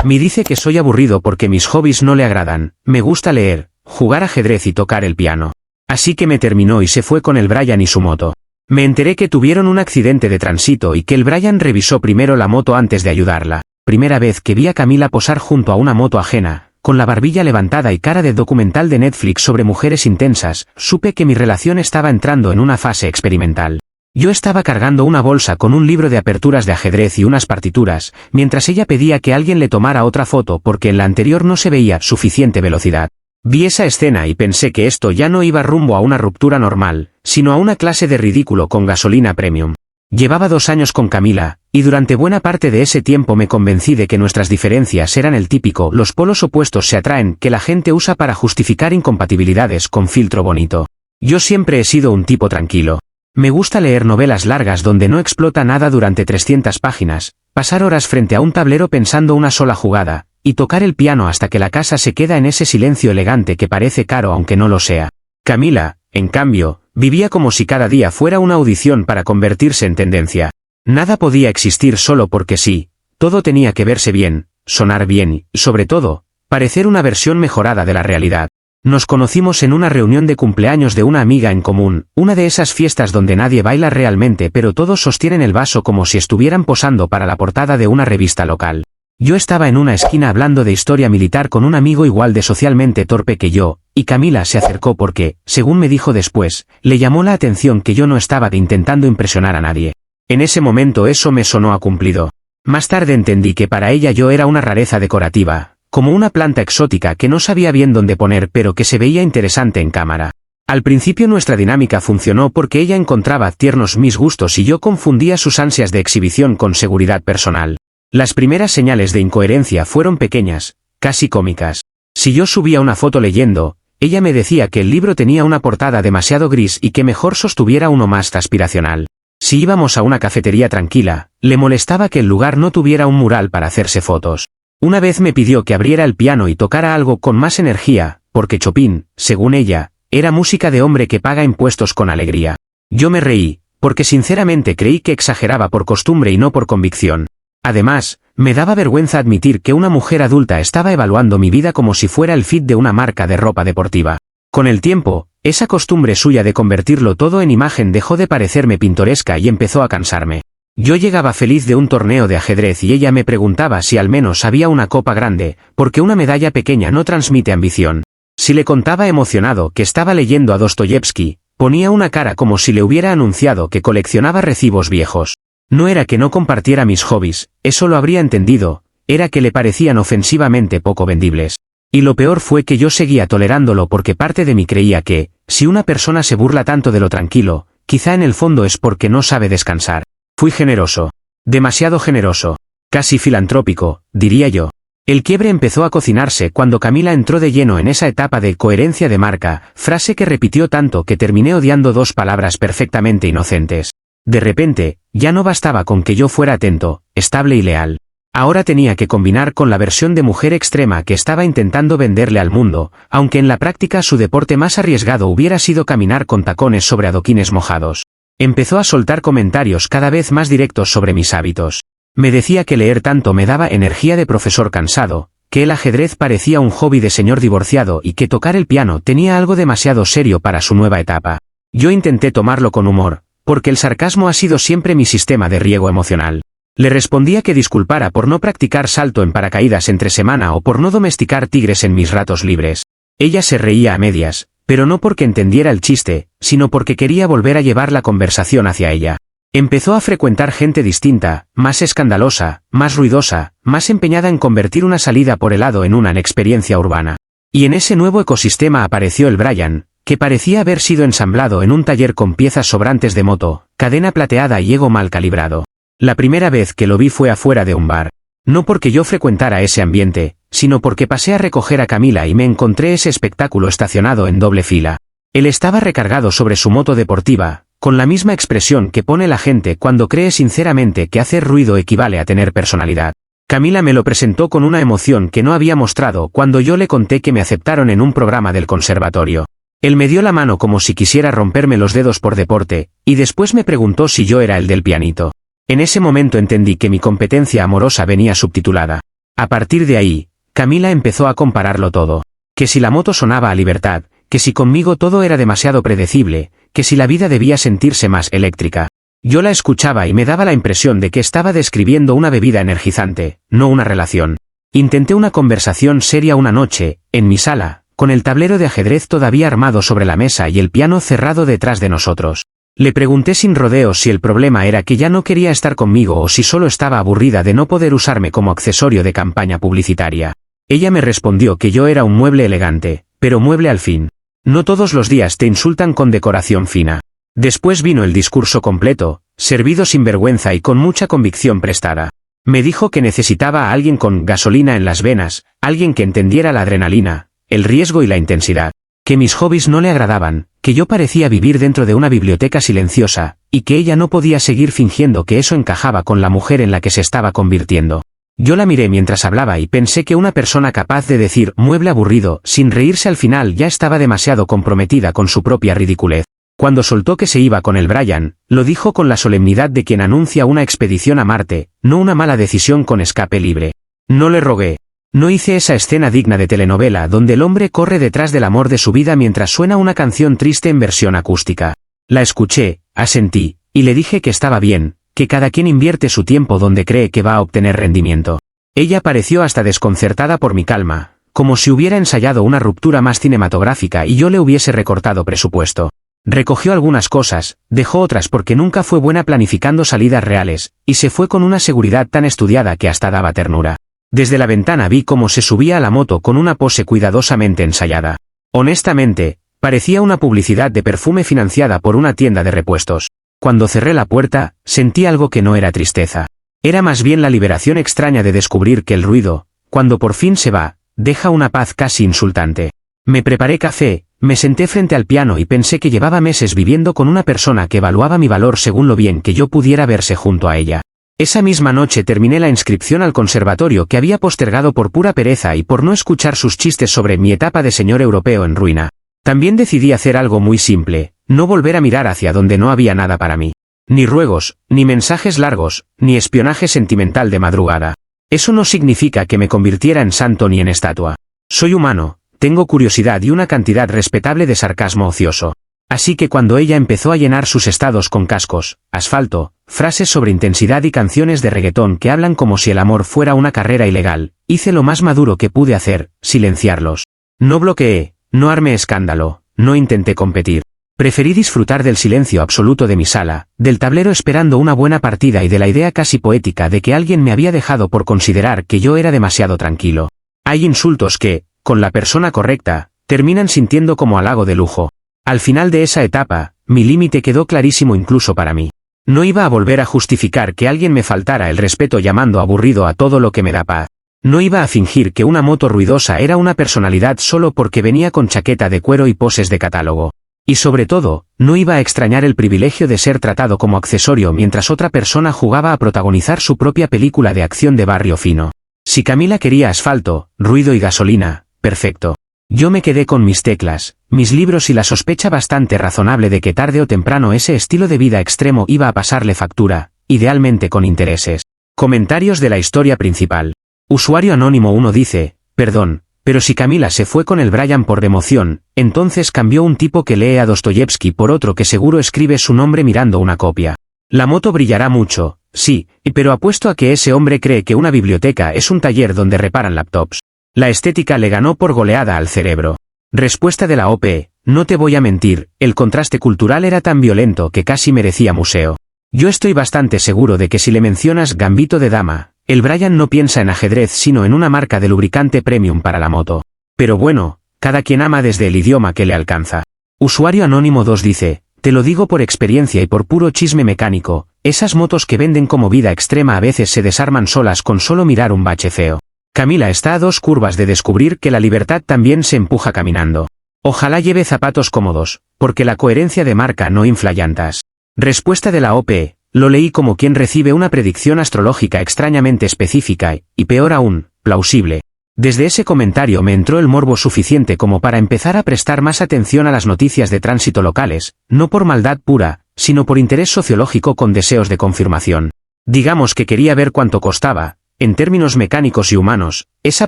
Me dice que soy aburrido porque mis hobbies no le agradan, me gusta leer, jugar ajedrez y tocar el piano. Así que me terminó y se fue con el Brian y su moto. Me enteré que tuvieron un accidente de tránsito y que el Brian revisó primero la moto antes de ayudarla. Primera vez que vi a Camila posar junto a una moto ajena, con la barbilla levantada y cara de documental de Netflix sobre mujeres intensas, supe que mi relación estaba entrando en una fase experimental. Yo estaba cargando una bolsa con un libro de aperturas de ajedrez y unas partituras, mientras ella pedía que alguien le tomara otra foto porque en la anterior no se veía suficiente velocidad. Vi esa escena y pensé que esto ya no iba rumbo a una ruptura normal, sino a una clase de ridículo con gasolina premium. Llevaba 2 años con Camila, y durante buena parte de ese tiempo me convencí de que nuestras diferencias eran el típico "los polos opuestos se atraen" que la gente usa para justificar incompatibilidades con filtro bonito. Yo siempre he sido un tipo tranquilo. Me gusta leer novelas largas donde no explota nada durante 300 páginas, pasar horas frente a un tablero pensando una sola jugada, y tocar el piano hasta que la casa se queda en ese silencio elegante que parece caro aunque no lo sea. Camila, en cambio, vivía como si cada día fuera una audición para convertirse en tendencia. Nada podía existir solo porque sí, todo tenía que verse bien, sonar bien y, sobre todo, parecer una versión mejorada de la realidad. Nos conocimos en una reunión de cumpleaños de una amiga en común, una de esas fiestas donde nadie baila realmente pero todos sostienen el vaso como si estuvieran posando para la portada de una revista local. Yo estaba en una esquina hablando de historia militar con un amigo igual de socialmente torpe que yo, y Camila se acercó porque, según me dijo después, le llamó la atención que yo no estaba intentando impresionar a nadie. En ese momento eso me sonó a cumplido. Más tarde entendí que para ella yo era una rareza decorativa, como una planta exótica que no sabía bien dónde poner pero que se veía interesante en cámara. Al principio nuestra dinámica funcionó porque ella encontraba tiernos mis gustos y yo confundía sus ansias de exhibición con seguridad personal. Las primeras señales de incoherencia fueron pequeñas, casi cómicas. Si yo subía una foto leyendo, ella me decía que el libro tenía una portada demasiado gris y que mejor sostuviera uno más aspiracional. Si íbamos a una cafetería tranquila, le molestaba que el lugar no tuviera un mural para hacerse fotos. Una vez me pidió que abriera el piano y tocara algo con más energía, porque Chopin, según ella, era música de hombre que paga impuestos con alegría. Yo me reí, porque sinceramente creí que exageraba por costumbre y no por convicción. Además, me daba vergüenza admitir que una mujer adulta estaba evaluando mi vida como si fuera el feed de una marca de ropa deportiva. Con el tiempo, esa costumbre suya de convertirlo todo en imagen dejó de parecerme pintoresca y empezó a cansarme. Yo llegaba feliz de un torneo de ajedrez y ella me preguntaba si al menos había una copa grande, porque una medalla pequeña no transmite ambición. Si le contaba emocionado que estaba leyendo a Dostoyevsky, ponía una cara como si le hubiera anunciado que coleccionaba recibos viejos. No era que no compartiera mis hobbies, eso lo habría entendido, era que le parecían ofensivamente poco vendibles. Y lo peor fue que yo seguía tolerándolo porque parte de mí creía que, si una persona se burla tanto de lo tranquilo, quizá en el fondo es porque no sabe descansar. Fui generoso. Demasiado generoso. Casi filantrópico, diría yo. El quiebre empezó a cocinarse cuando Camila entró de lleno en esa etapa de coherencia de marca, frase que repitió tanto que terminé odiando 2 palabras perfectamente inocentes. De repente, ya no bastaba con que yo fuera atento, estable y leal. Ahora tenía que combinar con la versión de mujer extrema que estaba intentando venderle al mundo, aunque en la práctica su deporte más arriesgado hubiera sido caminar con tacones sobre adoquines mojados. Empezó a soltar comentarios cada vez más directos sobre mis hábitos. Me decía que leer tanto me daba energía de profesor cansado, que el ajedrez parecía un hobby de señor divorciado y que tocar el piano tenía algo demasiado serio para su nueva etapa. Yo intenté tomarlo con humor, porque el sarcasmo ha sido siempre mi sistema de riego emocional. Le respondía que disculpara por no practicar salto en paracaídas entre semana o por no domesticar tigres en mis ratos libres. Ella se reía a medias, pero no porque entendiera el chiste, sino porque quería volver a llevar la conversación hacia ella. Empezó a frecuentar gente distinta, más escandalosa, más ruidosa, más empeñada en convertir una salida por helado en una experiencia urbana. Y en ese nuevo ecosistema apareció el Brian, que parecía haber sido ensamblado en un taller con piezas sobrantes de moto, cadena plateada y ego mal calibrado. La primera vez que lo vi fue afuera de un bar. No porque yo frecuentara ese ambiente, sino porque pasé a recoger a Camila y me encontré ese espectáculo estacionado en doble fila. Él estaba recargado sobre su moto deportiva, con la misma expresión que pone la gente cuando cree sinceramente que hacer ruido equivale a tener personalidad. Camila me lo presentó con una emoción que no había mostrado cuando yo le conté que me aceptaron en un programa del conservatorio. Él me dio la mano como si quisiera romperme los dedos por deporte, y después me preguntó si yo era el del pianito. En ese momento entendí que mi competencia amorosa venía subtitulada. A partir de ahí, Camila empezó a compararlo todo. Que si la moto sonaba a libertad, que si conmigo todo era demasiado predecible, que si la vida debía sentirse más eléctrica. Yo la escuchaba y me daba la impresión de que estaba describiendo una bebida energizante, no una relación. Intenté una conversación seria una noche, en mi sala, con el tablero de ajedrez todavía armado sobre la mesa y el piano cerrado detrás de nosotros. Le pregunté sin rodeos si el problema era que ya no quería estar conmigo o si solo estaba aburrida de no poder usarme como accesorio de campaña publicitaria. Ella me respondió que yo era un mueble elegante, pero mueble al fin. No todos los días te insultan con decoración fina. Después vino el discurso completo, servido sin vergüenza y con mucha convicción prestada. Me dijo que necesitaba a alguien con gasolina en las venas, alguien que entendiera la adrenalina, el riesgo y la intensidad. Que mis hobbies no le agradaban, que yo parecía vivir dentro de una biblioteca silenciosa, y que ella no podía seguir fingiendo que eso encajaba con la mujer en la que se estaba convirtiendo. Yo la miré mientras hablaba y pensé que una persona capaz de decir mueble aburrido sin reírse al final ya estaba demasiado comprometida con su propia ridiculez. Cuando soltó que se iba con el Brian, lo dijo con la solemnidad de quien anuncia una expedición a Marte, no una mala decisión con escape libre. No le rogué. No hice esa escena digna de telenovela donde el hombre corre detrás del amor de su vida mientras suena una canción triste en versión acústica. La escuché, asentí, y le dije que estaba bien, que cada quien invierte su tiempo donde cree que va a obtener rendimiento. Ella pareció hasta desconcertada por mi calma, como si hubiera ensayado una ruptura más cinematográfica y yo le hubiese recortado presupuesto. Recogió algunas cosas, dejó otras porque nunca fue buena planificando salidas reales, y se fue con una seguridad tan estudiada que hasta daba ternura. Desde la ventana vi cómo se subía a la moto con una pose cuidadosamente ensayada. Honestamente, parecía una publicidad de perfume financiada por una tienda de repuestos. Cuando cerré la puerta, sentí algo que no era tristeza. Era más bien la liberación extraña de descubrir que el ruido, cuando por fin se va, deja una paz casi insultante. Me preparé café, me senté frente al piano y pensé que llevaba meses viviendo con una persona que evaluaba mi valor según lo bien que yo pudiera verse junto a ella. Esa misma noche terminé la inscripción al conservatorio que había postergado por pura pereza y por no escuchar sus chistes sobre mi etapa de señor europeo en ruina. También decidí hacer algo muy simple, no volver a mirar hacia donde no había nada para mí. Ni ruegos, ni mensajes largos, ni espionaje sentimental de madrugada. Eso no significa que me convirtiera en santo ni en estatua. Soy humano, tengo curiosidad y una cantidad respetable de sarcasmo ocioso. Así que cuando ella empezó a llenar sus estados con cascos, asfalto, frases sobre intensidad y canciones de reggaetón que hablan como si el amor fuera una carrera ilegal, hice lo más maduro que pude hacer, silenciarlos. No bloqueé, no armé escándalo, no intenté competir. Preferí disfrutar del silencio absoluto de mi sala, del tablero esperando una buena partida y de la idea casi poética de que alguien me había dejado por considerar que yo era demasiado tranquilo. Hay insultos que, con la persona correcta, terminan sintiendo como halago de lujo. Al final de esa etapa, mi límite quedó clarísimo incluso para mí. No iba a volver a justificar que alguien me faltara el respeto llamando aburrido a todo lo que me da paz. No iba a fingir que una moto ruidosa era una personalidad solo porque venía con chaqueta de cuero y poses de catálogo. Y sobre todo, no iba a extrañar el privilegio de ser tratado como accesorio mientras otra persona jugaba a protagonizar su propia película de acción de barrio fino. Si Camila quería asfalto, ruido y gasolina, perfecto. Yo me quedé con mis teclas, mis libros y la sospecha bastante razonable de que tarde o temprano ese estilo de vida extremo iba a pasarle factura, idealmente con intereses. Comentarios de la historia principal. Usuario anónimo 1 dice, perdón, pero si Camila se fue con el Brian por emoción, entonces cambió un tipo que lee a Dostoyevsky por otro que seguro escribe su nombre mirando una copia. La moto brillará mucho, sí, pero apuesto a que ese hombre cree que una biblioteca es un taller donde reparan laptops. La estética le ganó por goleada al cerebro. Respuesta de la OP, no te voy a mentir, el contraste cultural era tan violento que casi merecía museo. Yo estoy bastante seguro de que si le mencionas Gambito de Dama, el Brian no piensa en ajedrez sino en una marca de lubricante premium para la moto. Pero bueno, cada quien ama desde el idioma que le alcanza. Usuario anónimo 2 dice, te lo digo por experiencia y por puro chisme mecánico, esas motos que venden como vida extrema a veces se desarman solas con solo mirar un bache feo. Camila está a 2 curvas de descubrir que la libertad también se empuja caminando. Ojalá lleve zapatos cómodos, porque la coherencia de marca no infla llantas. Respuesta de la OP, lo leí como quien recibe una predicción astrológica extrañamente específica y peor aún, plausible. Desde ese comentario me entró el morbo suficiente como para empezar a prestar más atención a las noticias de tránsito locales, no por maldad pura, sino por interés sociológico con deseos de confirmación. Digamos que quería ver cuánto costaba, en términos mecánicos y humanos, esa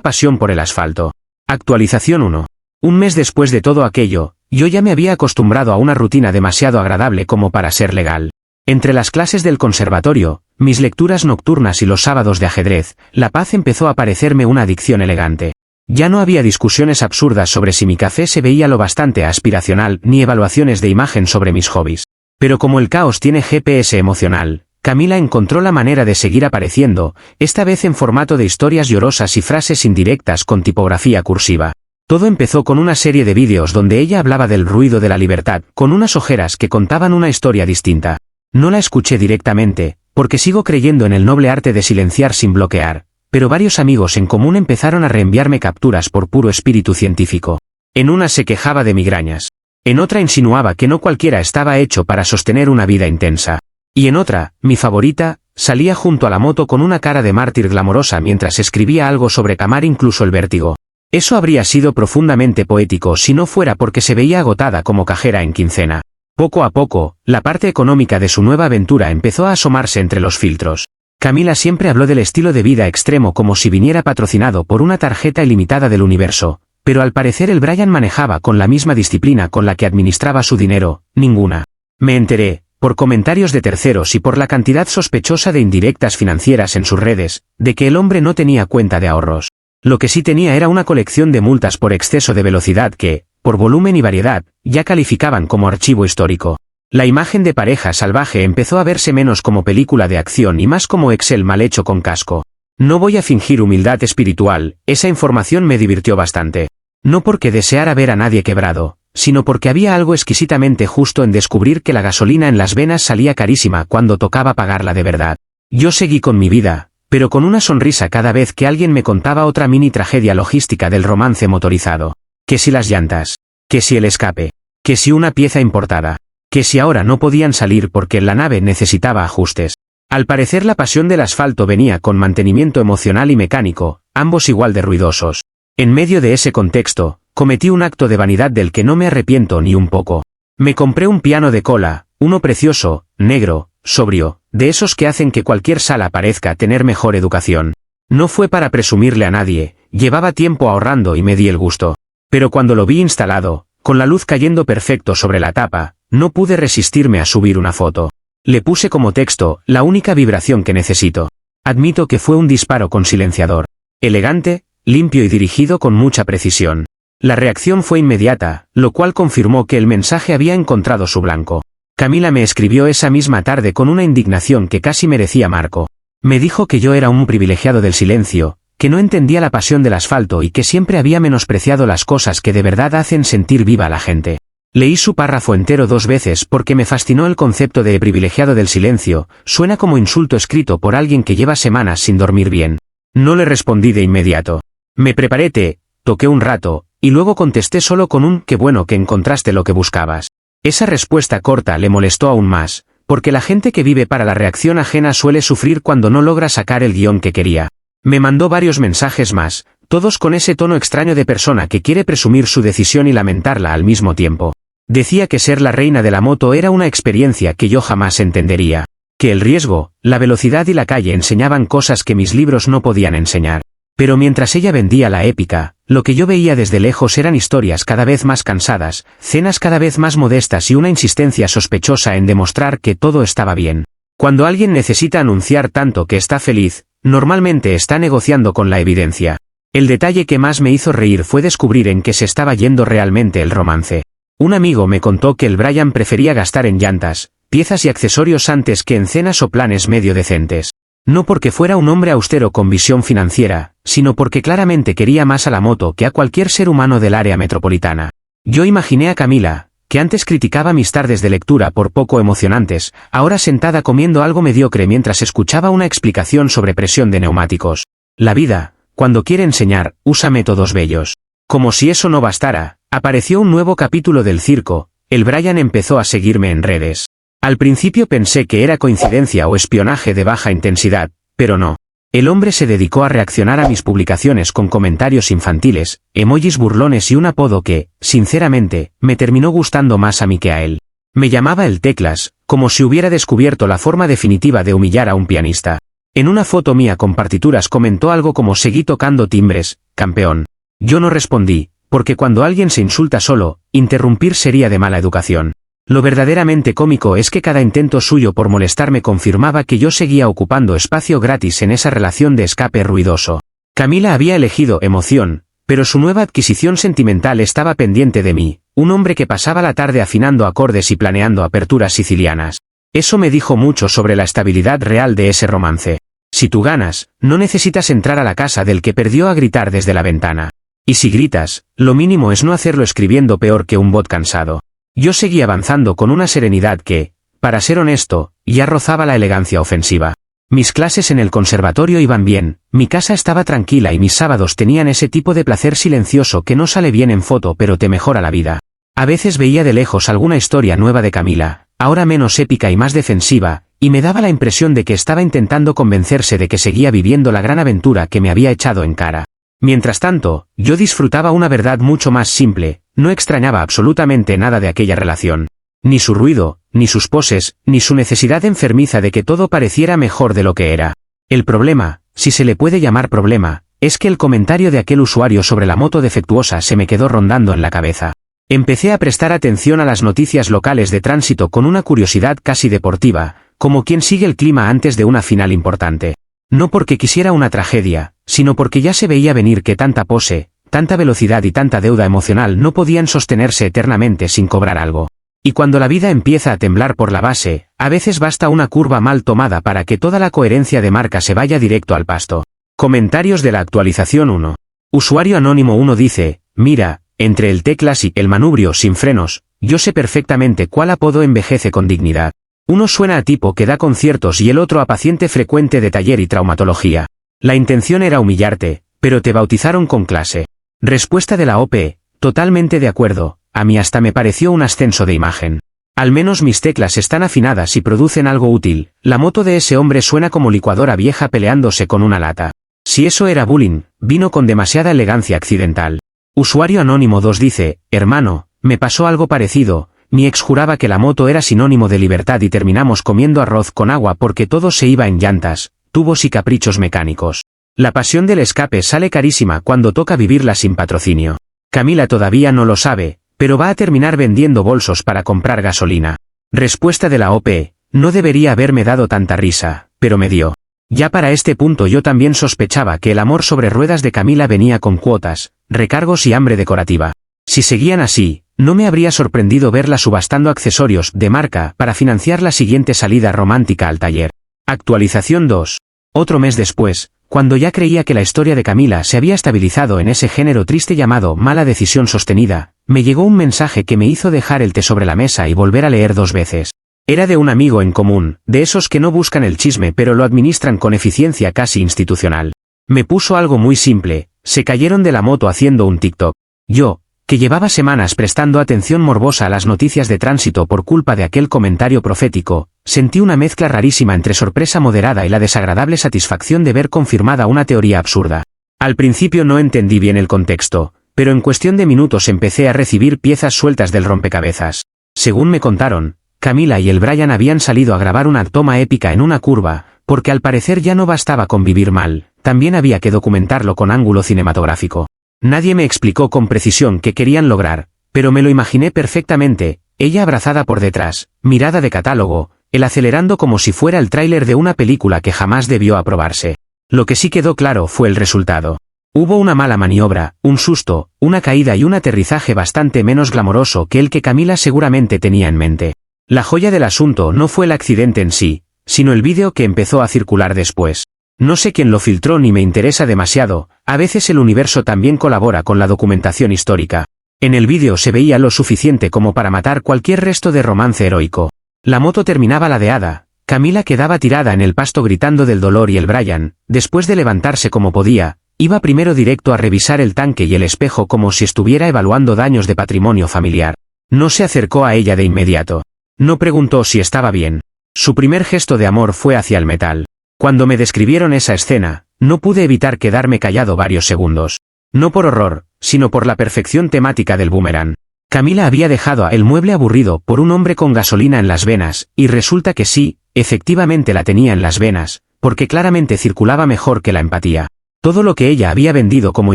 pasión por el asfalto. Actualización 1. Un mes después de todo aquello, yo ya me había acostumbrado a una rutina demasiado agradable como para ser legal. Entre las clases del conservatorio, mis lecturas nocturnas y los sábados de ajedrez, la paz empezó a parecerme una adicción elegante. Ya no había discusiones absurdas sobre si mi café se veía lo bastante aspiracional ni evaluaciones de imagen sobre mis hobbies. Pero como el caos tiene GPS emocional, Camila encontró la manera de seguir apareciendo, esta vez en formato de historias llorosas y frases indirectas con tipografía cursiva. Todo empezó con una serie de vídeos donde ella hablaba del ruido de la libertad, con unas ojeras que contaban una historia distinta. No la escuché directamente, porque sigo creyendo en el noble arte de silenciar sin bloquear, pero varios amigos en común empezaron a reenviarme capturas por puro espíritu científico. En una se quejaba de migrañas. En otra insinuaba que no cualquiera estaba hecho para sostener una vida intensa. Y en otra, mi favorita, salía junto a la moto con una cara de mártir glamorosa mientras escribía algo sobre calmar incluso el vértigo. Eso habría sido profundamente poético si no fuera porque se veía agotada como cajera en quincena. Poco a poco, la parte económica de su nueva aventura empezó a asomarse entre los filtros. Camila siempre habló del estilo de vida extremo como si viniera patrocinado por una tarjeta ilimitada del universo, pero al parecer el Brian manejaba con la misma disciplina con la que administraba su dinero, ninguna. Me enteré, por comentarios de terceros y por la cantidad sospechosa de indirectas financieras en sus redes, de que el hombre no tenía cuenta de ahorros. Lo que sí tenía era una colección de multas por exceso de velocidad que, por volumen y variedad, ya calificaban como archivo histórico. La imagen de pareja salvaje empezó a verse menos como película de acción y más como Excel mal hecho con casco. No voy a fingir humildad espiritual, esa información me divirtió bastante. No porque deseara ver a nadie quebrado, sino porque había algo exquisitamente justo en descubrir que la gasolina en las venas salía carísima cuando tocaba pagarla de verdad. Yo seguí con mi vida, pero con una sonrisa cada vez que alguien me contaba otra mini tragedia logística del romance motorizado. Que si las llantas, que si el escape, que si una pieza importada, que si ahora no podían salir porque la nave necesitaba ajustes. Al parecer la pasión del asfalto venía con mantenimiento emocional y mecánico, ambos igual de ruidosos. En medio de ese contexto, cometí un acto de vanidad del que no me arrepiento ni un poco. Me compré un piano de cola, uno precioso, negro, sobrio, de esos que hacen que cualquier sala parezca tener mejor educación. No fue para presumirle a nadie, llevaba tiempo ahorrando y me di el gusto. Pero cuando lo vi instalado, con la luz cayendo perfecto sobre la tapa, no pude resistirme a subir una foto. Le puse como texto, la única vibración que necesito. Admito que fue un disparo con silenciador. Elegante, limpio y dirigido con mucha precisión. La reacción fue inmediata, lo cual confirmó que el mensaje había encontrado su blanco. Camila me escribió esa misma tarde con una indignación que casi merecía Marco. Me dijo que yo era un privilegiado del silencio, que no entendía la pasión del asfalto y que siempre había menospreciado las cosas que de verdad hacen sentir viva a la gente. Leí su párrafo entero 2 veces porque me fascinó el concepto de privilegiado del silencio, suena como insulto escrito por alguien que lleva semanas sin dormir bien. No le respondí de inmediato. Me preparé té, toqué un rato, y luego contesté solo con un «qué bueno que encontraste lo que buscabas». Esa respuesta corta le molestó aún más, porque la gente que vive para la reacción ajena suele sufrir cuando no logra sacar el guión que quería. Me mandó varios mensajes más, todos con ese tono extraño de persona que quiere presumir su decisión y lamentarla al mismo tiempo. Decía que ser la reina de la moto era una experiencia que yo jamás entendería. Que el riesgo, la velocidad y la calle enseñaban cosas que mis libros no podían enseñar. Pero mientras ella vendía la épica, lo que yo veía desde lejos eran historias cada vez más cansadas, cenas cada vez más modestas y una insistencia sospechosa en demostrar que todo estaba bien. Cuando alguien necesita anunciar tanto que está feliz, normalmente está negociando con la evidencia. El detalle que más me hizo reír fue descubrir en qué se estaba yendo realmente el romance. Un amigo me contó que el Brian prefería gastar en llantas, piezas y accesorios antes que en cenas o planes medio decentes. No porque fuera un hombre austero con visión financiera, sino porque claramente quería más a la moto que a cualquier ser humano del área metropolitana. Yo imaginé a Camila, que antes criticaba mis tardes de lectura por poco emocionantes, ahora sentada comiendo algo mediocre mientras escuchaba una explicación sobre presión de neumáticos. La vida, cuando quiere enseñar, usa métodos bellos. Como si eso no bastara, apareció un nuevo capítulo del circo, el Brian empezó a seguirme en redes. Al principio pensé que era coincidencia o espionaje de baja intensidad, pero no. El hombre se dedicó a reaccionar a mis publicaciones con comentarios infantiles, emojis burlones y un apodo que, sinceramente, me terminó gustando más a mí que a él. Me llamaba el Teclas, como si hubiera descubierto la forma definitiva de humillar a un pianista. En una foto mía con partituras comentó algo como seguí tocando timbres, campeón. Yo no respondí, porque cuando alguien se insulta solo, interrumpir sería de mala educación. Lo verdaderamente cómico es que cada intento suyo por molestarme confirmaba que yo seguía ocupando espacio gratis en esa relación de escape ruidoso. Camila había elegido emoción, pero su nueva adquisición sentimental estaba pendiente de mí, un hombre que pasaba la tarde afinando acordes y planeando aperturas sicilianas. Eso me dijo mucho sobre la estabilidad real de ese romance. Si tú ganas, no necesitas entrar a la casa del que perdió a gritar desde la ventana. Y si gritas, lo mínimo es no hacerlo escribiendo peor que un bot cansado. Yo seguí avanzando con una serenidad que, para ser honesto, ya rozaba la elegancia ofensiva. Mis clases en el conservatorio iban bien, mi casa estaba tranquila y mis sábados tenían ese tipo de placer silencioso que no sale bien en foto pero te mejora la vida. A veces veía de lejos alguna historia nueva de Camila, ahora menos épica y más defensiva, y me daba la impresión de que estaba intentando convencerse de que seguía viviendo la gran aventura que me había echado en cara. Mientras tanto, yo disfrutaba una verdad mucho más simple, no extrañaba absolutamente nada de aquella relación. Ni su ruido, ni sus poses, ni su necesidad enfermiza de que todo pareciera mejor de lo que era. El problema, si se le puede llamar problema, es que el comentario de aquel usuario sobre la moto defectuosa se me quedó rondando en la cabeza. Empecé a prestar atención a las noticias locales de tránsito con una curiosidad casi deportiva, como quien sigue el clima antes de una final importante. No porque quisiera una tragedia, sino porque ya se veía venir que tanta pose, tanta velocidad y tanta deuda emocional no podían sostenerse eternamente sin cobrar algo. Y cuando la vida empieza a temblar por la base, a veces basta una curva mal tomada para que toda la coherencia de marca se vaya directo al pasto. Comentarios de la actualización 1. Usuario anónimo 1 dice, mira, entre el T-Classic y el manubrio sin frenos, yo sé perfectamente cuál apodo envejece con dignidad. Uno suena a tipo que da conciertos y el otro a paciente frecuente de taller y traumatología. La intención era humillarte, pero te bautizaron con clase. Respuesta de la OP, totalmente de acuerdo, a mí hasta me pareció un ascenso de imagen. Al menos mis teclas están afinadas y producen algo útil, la moto de ese hombre suena como licuadora vieja peleándose con una lata. Si eso era bullying, vino con demasiada elegancia accidental. Usuario anónimo 2 dice, hermano, me pasó algo parecido, mi ex juraba que la moto era sinónimo de libertad y terminamos comiendo arroz con agua porque todo se iba en llantas, tubos y caprichos mecánicos. La pasión del escape sale carísima cuando toca vivirla sin patrocinio. Camila todavía no lo sabe, pero va a terminar vendiendo bolsos para comprar gasolina. Respuesta de la OP, no debería haberme dado tanta risa, pero me dio. Ya para este punto yo también sospechaba que el amor sobre ruedas de Camila venía con cuotas, recargos y hambre decorativa. Si seguían así, no me habría sorprendido verla subastando accesorios de marca para financiar la siguiente salida romántica al taller. Actualización 2. Otro mes después, cuando ya creía que la historia de Camila se había estabilizado en ese género triste llamado mala decisión sostenida, me llegó un mensaje que me hizo dejar el té sobre la mesa y volver a leer 2 veces. Era de un amigo en común, de esos que no buscan el chisme pero lo administran con eficiencia casi institucional. Me puso algo muy simple, se cayeron de la moto haciendo un TikTok. Yo, que llevaba semanas prestando atención morbosa a las noticias de tránsito por culpa de aquel comentario profético, sentí una mezcla rarísima entre sorpresa moderada y la desagradable satisfacción de ver confirmada una teoría absurda. Al principio no entendí bien el contexto, pero en cuestión de minutos empecé a recibir piezas sueltas del rompecabezas. Según me contaron, Camila y el Brian habían salido a grabar una toma épica en una curva, porque al parecer ya no bastaba con vivir mal, también había que documentarlo con ángulo cinematográfico. Nadie me explicó con precisión qué querían lograr, pero me lo imaginé perfectamente, ella abrazada por detrás, mirada de catálogo, él acelerando como si fuera el tráiler de una película que jamás debió aprobarse. Lo que sí quedó claro fue el resultado. Hubo una mala maniobra, un susto, una caída y un aterrizaje bastante menos glamoroso que el que Camila seguramente tenía en mente. La joya del asunto no fue el accidente en sí, sino el vídeo que empezó a circular después. No sé quién lo filtró ni me interesa demasiado, a veces el universo también colabora con la documentación histórica. En el vídeo se veía lo suficiente como para matar cualquier resto de romance heroico. La moto terminaba ladeada, Camila quedaba tirada en el pasto gritando del dolor y el Brian, después de levantarse como podía, iba primero directo a revisar el tanque y el espejo como si estuviera evaluando daños de patrimonio familiar. No se acercó a ella de inmediato. No preguntó si estaba bien. Su primer gesto de amor fue hacia el metal. Cuando me describieron esa escena, no pude evitar quedarme callado varios segundos. No por horror, sino por la perfección temática del boomerang. Camila había dejado el mueble aburrido por un hombre con gasolina en las venas, y resulta que sí, efectivamente la tenía en las venas, porque claramente circulaba mejor que la empatía. Todo lo que ella había vendido como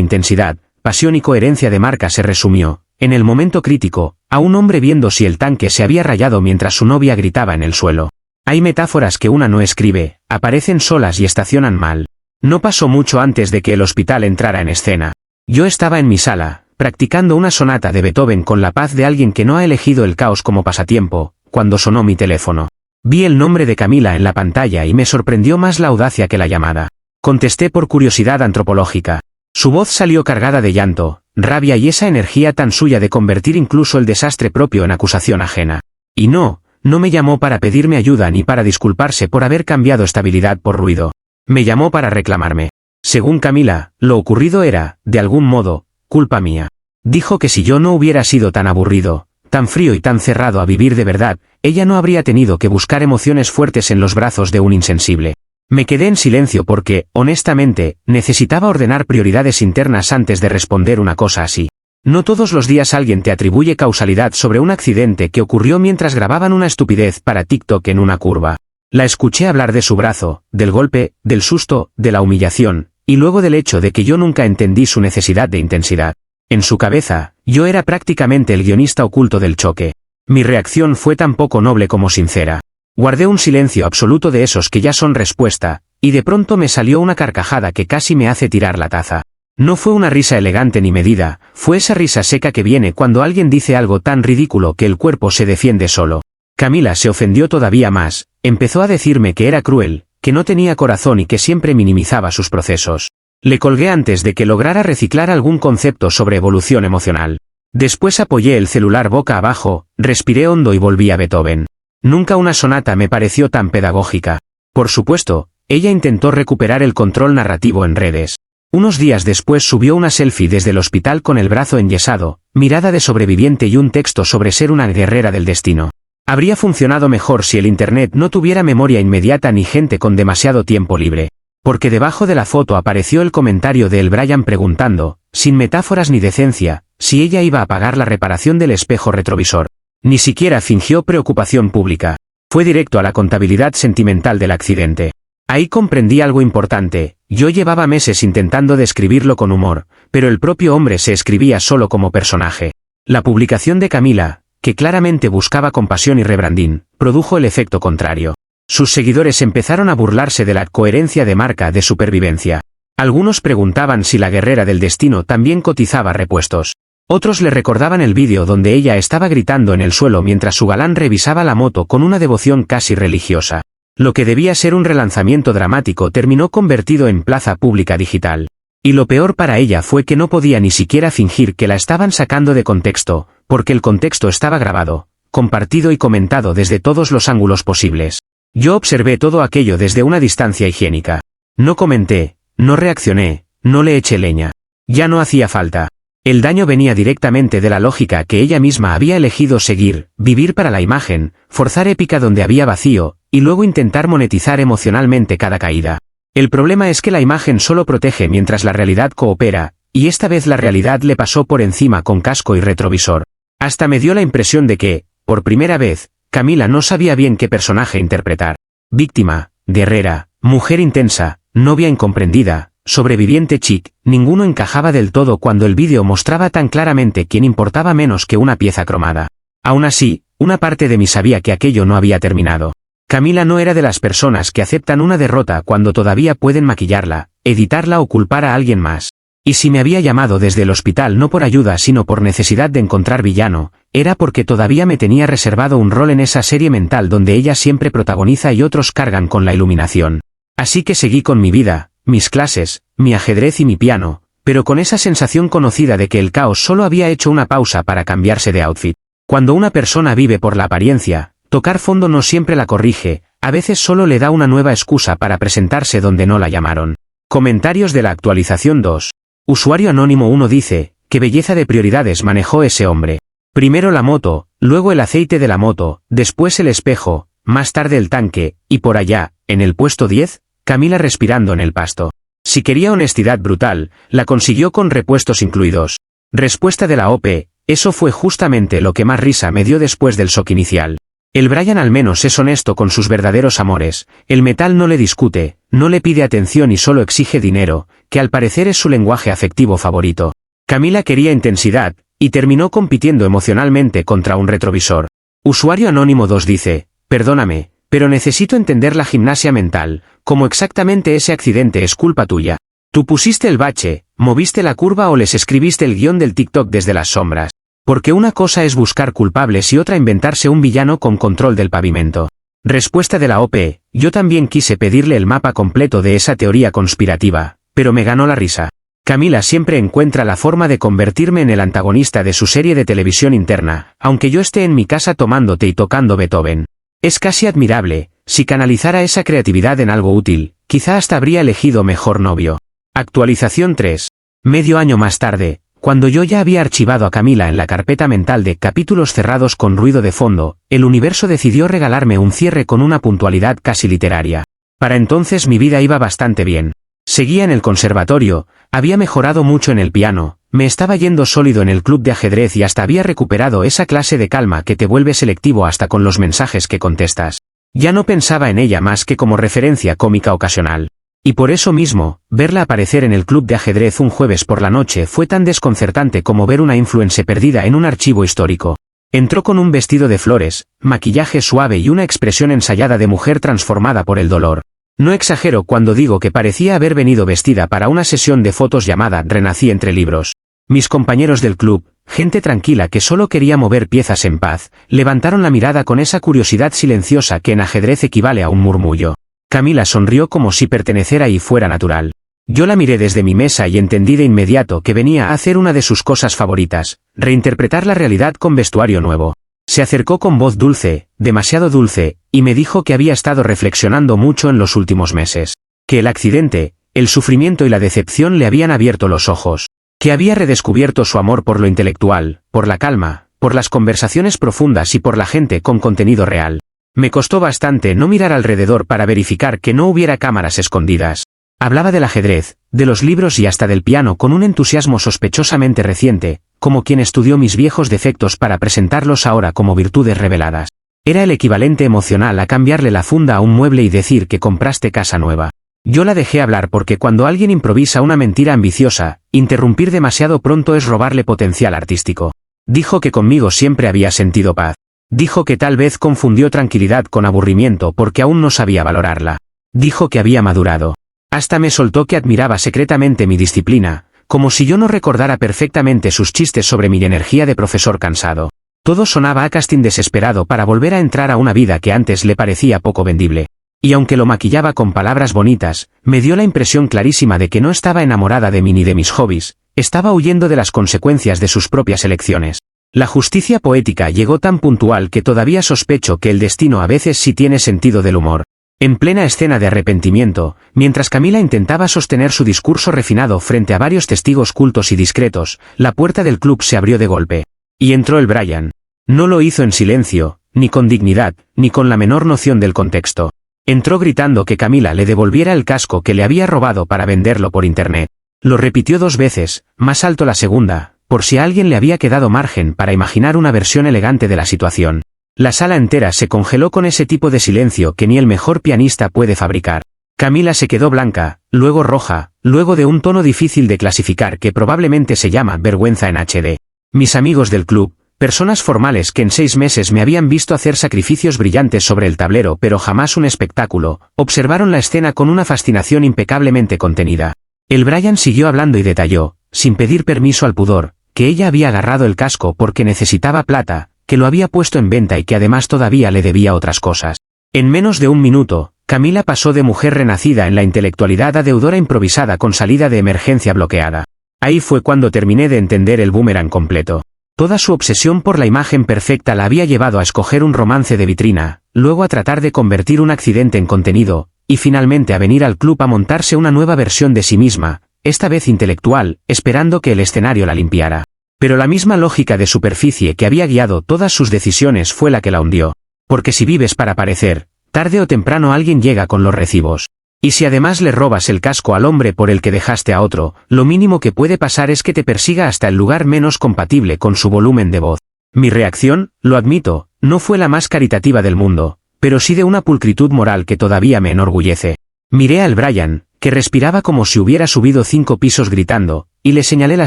intensidad, pasión y coherencia de marca se resumió, en el momento crítico, a un hombre viendo si el tanque se había rayado mientras su novia gritaba en el suelo. Hay metáforas que una no escribe, aparecen solas y estacionan mal. No pasó mucho antes de que el hospital entrara en escena. Yo estaba en mi sala, practicando una sonata de Beethoven con la paz de alguien que no ha elegido el caos como pasatiempo, cuando sonó mi teléfono. Vi el nombre de Camila en la pantalla y me sorprendió más la audacia que la llamada. Contesté por curiosidad antropológica. Su voz salió cargada de llanto, rabia y esa energía tan suya de convertir incluso el desastre propio en acusación ajena. Y no me llamó para pedirme ayuda ni para disculparse por haber cambiado estabilidad por ruido. Me llamó para reclamarme. Según Camila, lo ocurrido era, de algún modo, culpa mía. Dijo que si yo no hubiera sido tan aburrido, tan frío y tan cerrado a vivir de verdad, ella no habría tenido que buscar emociones fuertes en los brazos de un insensible. Me quedé en silencio porque, honestamente, necesitaba ordenar prioridades internas antes de responder una cosa así. No todos los días alguien te atribuye causalidad sobre un accidente que ocurrió mientras grababan una estupidez para TikTok en una curva. La escuché hablar de su brazo, del golpe, del susto, de la humillación, y luego del hecho de que yo nunca entendí su necesidad de intensidad. En su cabeza, yo era prácticamente el guionista oculto del choque. Mi reacción fue tan poco noble como sincera. Guardé un silencio absoluto de esos que ya son respuesta, y de pronto me salió una carcajada que casi me hace tirar la taza. No fue una risa elegante ni medida, fue esa risa seca que viene cuando alguien dice algo tan ridículo que el cuerpo se defiende solo. Camila se ofendió todavía más, empezó a decirme que era cruel, que no tenía corazón y que siempre minimizaba sus procesos. Le colgué antes de que lograra reciclar algún concepto sobre evolución emocional. Después apoyé el celular boca abajo, respiré hondo y volví a Beethoven. Nunca una sonata me pareció tan pedagógica. Por supuesto, ella intentó recuperar el control narrativo en redes. Unos días después subió una selfie desde el hospital con el brazo enyesado, mirada de sobreviviente y un texto sobre ser una guerrera del destino. Habría funcionado mejor si el internet no tuviera memoria inmediata ni gente con demasiado tiempo libre. Porque debajo de la foto apareció el comentario de El Brian preguntando, sin metáforas ni decencia, si ella iba a pagar la reparación del espejo retrovisor. Ni siquiera fingió preocupación pública. Fue directo a la contabilidad sentimental del accidente. Ahí comprendí algo importante, yo llevaba meses intentando describirlo con humor, pero el propio hombre se escribía solo como personaje. La publicación de Camila, que claramente buscaba compasión y rebranding, produjo el efecto contrario. Sus seguidores empezaron a burlarse de la coherencia de marca de supervivencia. Algunos preguntaban si la guerrera del destino también cotizaba repuestos. Otros le recordaban el vídeo donde ella estaba gritando en el suelo mientras su galán revisaba la moto con una devoción casi religiosa. Lo que debía ser un relanzamiento dramático terminó convertido en plaza pública digital. Y lo peor para ella fue que no podía ni siquiera fingir que la estaban sacando de contexto, porque el contexto estaba grabado, compartido y comentado desde todos los ángulos posibles. Yo observé todo aquello desde una distancia higiénica. No comenté, no reaccioné, no le eché leña. Ya no hacía falta. El daño venía directamente de la lógica que ella misma había elegido seguir, vivir para la imagen, forzar épica donde había vacío, y luego intentar monetizar emocionalmente cada caída. El problema es que la imagen solo protege mientras la realidad coopera, y esta vez la realidad le pasó por encima con casco y retrovisor. Hasta me dio la impresión de que, por primera vez, Camila no sabía bien qué personaje interpretar. Víctima, guerrera, mujer intensa, novia incomprendida, sobreviviente chic, ninguno encajaba del todo cuando el vídeo mostraba tan claramente quién importaba menos que una pieza cromada. Aún así, una parte de mí sabía que aquello no había terminado. Camila no era de las personas que aceptan una derrota cuando todavía pueden maquillarla, editarla o culpar a alguien más. Y si me había llamado desde el hospital no por ayuda sino por necesidad de encontrar villano, era porque todavía me tenía reservado un rol en esa serie mental donde ella siempre protagoniza y otros cargan con la iluminación. Así que seguí con mi vida, mis clases, mi ajedrez y mi piano, pero con esa sensación conocida de que el caos solo había hecho una pausa para cambiarse de outfit. Cuando una persona vive por la apariencia, tocar fondo no siempre la corrige, a veces solo le da una nueva excusa para presentarse donde no la llamaron. Comentarios de la actualización 2. Usuario anónimo 1 dice, ¿qué belleza de prioridades manejó ese hombre? Primero la moto, luego el aceite de la moto, después el espejo, más tarde el tanque, y por allá, en el puesto 10, Camila respirando en el pasto. Si quería honestidad brutal, la consiguió con repuestos incluidos. Respuesta de la OP, eso fue justamente lo que más risa me dio después del shock inicial. El Brian al menos es honesto con sus verdaderos amores, el metal no le discute, no le pide atención y solo exige dinero, que al parecer es su lenguaje afectivo favorito. Camila quería intensidad, y terminó compitiendo emocionalmente contra un retrovisor. Usuario Anónimo 2 dice, perdóname, pero necesito entender la gimnasia mental, cómo exactamente ese accidente es culpa tuya. Tú pusiste el bache, moviste la curva o les escribiste el guión del TikTok desde las sombras. Porque una cosa es buscar culpables y otra inventarse un villano con control del pavimento. Respuesta de la OP, yo también quise pedirle el mapa completo de esa teoría conspirativa, pero me ganó la risa. Camila siempre encuentra la forma de convertirme en el antagonista de su serie de televisión interna, aunque yo esté en mi casa tomando té y tocando Beethoven. Es casi admirable, si canalizara esa creatividad en algo útil, quizá hasta habría elegido mejor novio. Actualización 3. Medio año más tarde, cuando yo ya había archivado a Camila en la carpeta mental de capítulos cerrados con ruido de fondo, el universo decidió regalarme un cierre con una puntualidad casi literaria. Para entonces mi vida iba bastante bien. Seguía en el conservatorio, había mejorado mucho en el piano, me estaba yendo sólido en el club de ajedrez y hasta había recuperado esa clase de calma que te vuelve selectivo hasta con los mensajes que contestas. Ya no pensaba en ella más que como referencia cómica ocasional. Y por eso mismo, verla aparecer en el club de ajedrez un jueves por la noche fue tan desconcertante como ver una influencer perdida en un archivo histórico. Entró con un vestido de flores, maquillaje suave y una expresión ensayada de mujer transformada por el dolor. No exagero cuando digo que parecía haber venido vestida para una sesión de fotos llamada Renací entre libros. Mis compañeros del club, gente tranquila que solo quería mover piezas en paz, levantaron la mirada con esa curiosidad silenciosa que en ajedrez equivale a un murmullo. Camila sonrió como si pertenecer ahí fuera natural. Yo la miré desde mi mesa y entendí de inmediato que venía a hacer una de sus cosas favoritas, reinterpretar la realidad con vestuario nuevo. Se acercó con voz dulce, demasiado dulce, y me dijo que había estado reflexionando mucho en los últimos meses. Que el accidente, el sufrimiento y la decepción le habían abierto los ojos. Que había redescubierto su amor por lo intelectual, por la calma, por las conversaciones profundas y por la gente con contenido real. Me costó bastante no mirar alrededor para verificar que no hubiera cámaras escondidas. Hablaba del ajedrez, de los libros y hasta del piano con un entusiasmo sospechosamente reciente, como quien estudió mis viejos defectos para presentarlos ahora como virtudes reveladas. Era el equivalente emocional a cambiarle la funda a un mueble y decir que compraste casa nueva. Yo la dejé hablar porque cuando alguien improvisa una mentira ambiciosa, interrumpir demasiado pronto es robarle potencial artístico. Dijo que conmigo siempre había sentido paz. Dijo que tal vez confundió tranquilidad con aburrimiento porque aún no sabía valorarla. Dijo que había madurado. Hasta me soltó que admiraba secretamente mi disciplina, como si yo no recordara perfectamente sus chistes sobre mi energía de profesor cansado. Todo sonaba a casting desesperado para volver a entrar a una vida que antes le parecía poco vendible. Y aunque lo maquillaba con palabras bonitas, me dio la impresión clarísima de que no estaba enamorada de mí ni de mis hobbies, estaba huyendo de las consecuencias de sus propias elecciones. La justicia poética llegó tan puntual que todavía sospecho que el destino a veces sí tiene sentido del humor. En plena escena de arrepentimiento, mientras Camila intentaba sostener su discurso refinado frente a varios testigos cultos y discretos, la puerta del club se abrió de golpe. Y entró el Brian. No lo hizo en silencio, ni con dignidad, ni con la menor noción del contexto. Entró gritando que Camila le devolviera el casco que le había robado para venderlo por internet. Lo repitió 2 veces, más alto la segunda, por si a alguien le había quedado margen para imaginar una versión elegante de la situación. La sala entera se congeló con ese tipo de silencio que ni el mejor pianista puede fabricar. Camila se quedó blanca, luego roja, luego de un tono difícil de clasificar que probablemente se llama vergüenza en HD. Mis amigos del club, personas formales que en 6 meses me habían visto hacer sacrificios brillantes sobre el tablero pero jamás un espectáculo, observaron la escena con una fascinación impecablemente contenida. El Brian siguió hablando y detalló, sin pedir permiso al pudor, que ella había agarrado el casco porque necesitaba plata, que lo había puesto en venta y que además todavía le debía otras cosas. En menos de 1 minuto, Camila pasó de mujer renacida en la intelectualidad a deudora improvisada con salida de emergencia bloqueada. Ahí fue cuando terminé de entender el boomerang completo. Toda su obsesión por la imagen perfecta la había llevado a escoger un romance de vitrina, luego a tratar de convertir un accidente en contenido, y finalmente a venir al club a montarse una nueva versión de sí misma, esta vez intelectual, esperando que el escenario la limpiara. Pero la misma lógica de superficie que había guiado todas sus decisiones fue la que la hundió. Porque si vives para parecer, tarde o temprano alguien llega con los recibos. Y si además le robas el casco al hombre por el que dejaste a otro, lo mínimo que puede pasar es que te persiga hasta el lugar menos compatible con su volumen de voz. Mi reacción, lo admito, no fue la más caritativa del mundo, pero sí de una pulcritud moral que todavía me enorgullece. Miré al Brian, que respiraba como si hubiera subido 5 pisos gritando, y le señalé la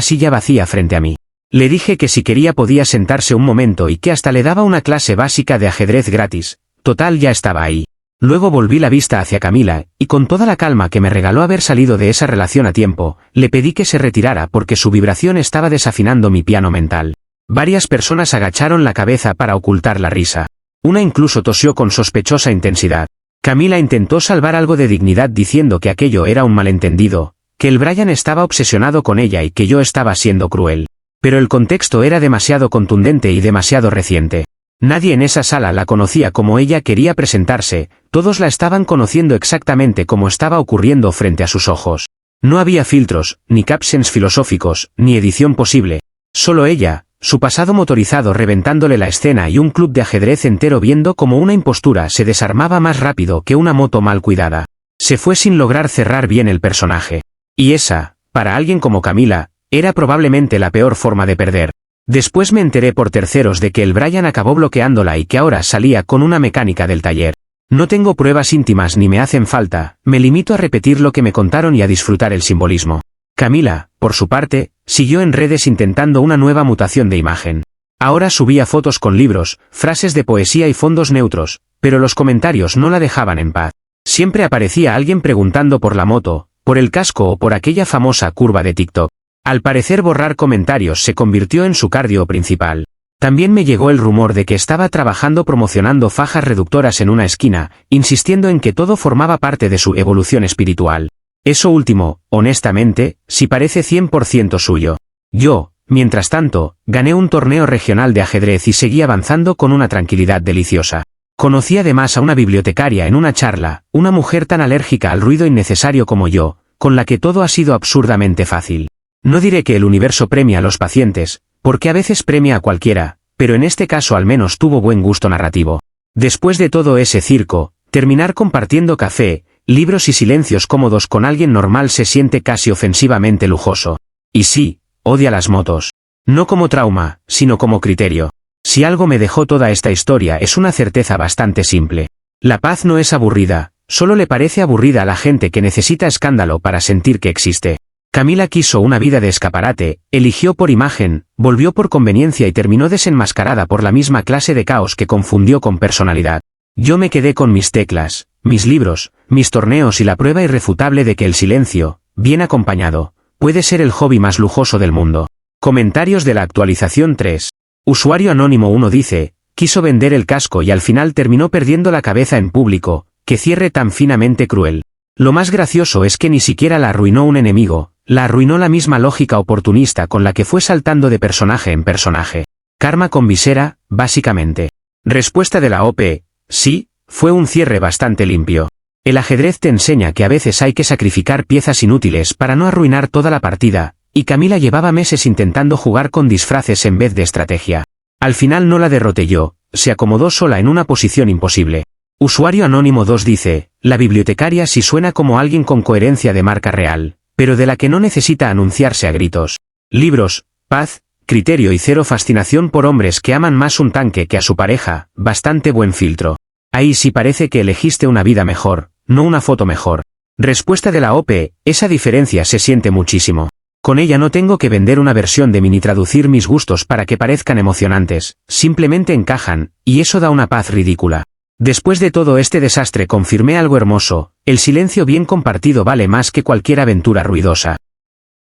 silla vacía frente a mí. Le dije que si quería podía sentarse un momento y que hasta le daba una clase básica de ajedrez gratis. Total, ya estaba ahí. Luego volví la vista hacia Camila, y con toda la calma que me regaló haber salido de esa relación a tiempo, le pedí que se retirara porque su vibración estaba desafinando mi piano mental. Varias personas agacharon la cabeza para ocultar la risa. Una incluso tosió con sospechosa intensidad. Camila intentó salvar algo de dignidad diciendo que aquello era un malentendido, que el Brian estaba obsesionado con ella y que yo estaba siendo cruel. Pero el contexto era demasiado contundente y demasiado reciente. Nadie en esa sala la conocía como ella quería presentarse, todos la estaban conociendo exactamente como estaba ocurriendo frente a sus ojos. No había filtros, ni captions filosóficos, ni edición posible. Solo ella, su pasado motorizado reventándole la escena y un club de ajedrez entero viendo como una impostura se desarmaba más rápido que una moto mal cuidada. Se fue sin lograr cerrar bien el personaje. Y esa, para alguien como Camila, era probablemente la peor forma de perder. Después me enteré por terceros de que el Brian acabó bloqueándola y que ahora salía con una mecánica del taller. No tengo pruebas íntimas ni me hacen falta, me limito a repetir lo que me contaron y a disfrutar el simbolismo. Camila, por su parte, siguió en redes intentando una nueva mutación de imagen. Ahora subía fotos con libros, frases de poesía y fondos neutros, pero los comentarios no la dejaban en paz. Siempre aparecía alguien preguntando por la moto, por el casco o por aquella famosa curva de TikTok. Al parecer borrar comentarios se convirtió en su cardio principal. También me llegó el rumor de que estaba trabajando promocionando fajas reductoras en una esquina, insistiendo en que todo formaba parte de su evolución espiritual. Eso último, honestamente, sí parece 100% suyo. Yo, mientras tanto, gané un torneo regional de ajedrez y seguí avanzando con una tranquilidad deliciosa. Conocí además a una bibliotecaria en una charla, una mujer tan alérgica al ruido innecesario como yo, con la que todo ha sido absurdamente fácil. No diré que el universo premia a los pacientes, porque a veces premia a cualquiera, pero en este caso al menos tuvo buen gusto narrativo. Después de todo ese circo, terminar compartiendo café, libros y silencios cómodos con alguien normal se siente casi ofensivamente lujoso. Y sí, odia las motos. No como trauma, sino como criterio. Si algo me dejó toda esta historia es una certeza bastante simple. La paz no es aburrida, solo le parece aburrida a la gente que necesita escándalo para sentir que existe. Camila quiso una vida de escaparate, eligió por imagen, volvió por conveniencia y terminó desenmascarada por la misma clase de caos que confundió con personalidad. Yo me quedé con mis teclas, mis libros, mis torneos y la prueba irrefutable de que el silencio, bien acompañado, puede ser el hobby más lujoso del mundo. Comentarios de la actualización 3. Usuario anónimo 1 dice, quiso vender el casco y al final terminó perdiendo la cabeza en público, que cierre tan finamente cruel. Lo más gracioso es que ni siquiera la arruinó un enemigo, la arruinó la misma lógica oportunista con la que fue saltando de personaje en personaje. Karma con visera, básicamente. Respuesta de la OP, sí, fue un cierre bastante limpio. El ajedrez te enseña que a veces hay que sacrificar piezas inútiles para no arruinar toda la partida, y Camila llevaba meses intentando jugar con disfraces en vez de estrategia. Al final no la derroté yo, se acomodó sola en una posición imposible. Usuario anónimo 2 dice, la bibliotecaria sí suena como alguien con coherencia de marca real, pero de la que no necesita anunciarse a gritos. Libros, paz, criterio y cero fascinación por hombres que aman más un tanque que a su pareja, bastante buen filtro. Ahí sí parece que elegiste una vida mejor, no una foto mejor. Respuesta de la OP, esa diferencia se siente muchísimo. Con ella no tengo que vender una versión de mí ni traducir mis gustos para que parezcan emocionantes, simplemente encajan, y eso da una paz ridícula. Después de todo este desastre confirmé algo hermoso, el silencio bien compartido vale más que cualquier aventura ruidosa.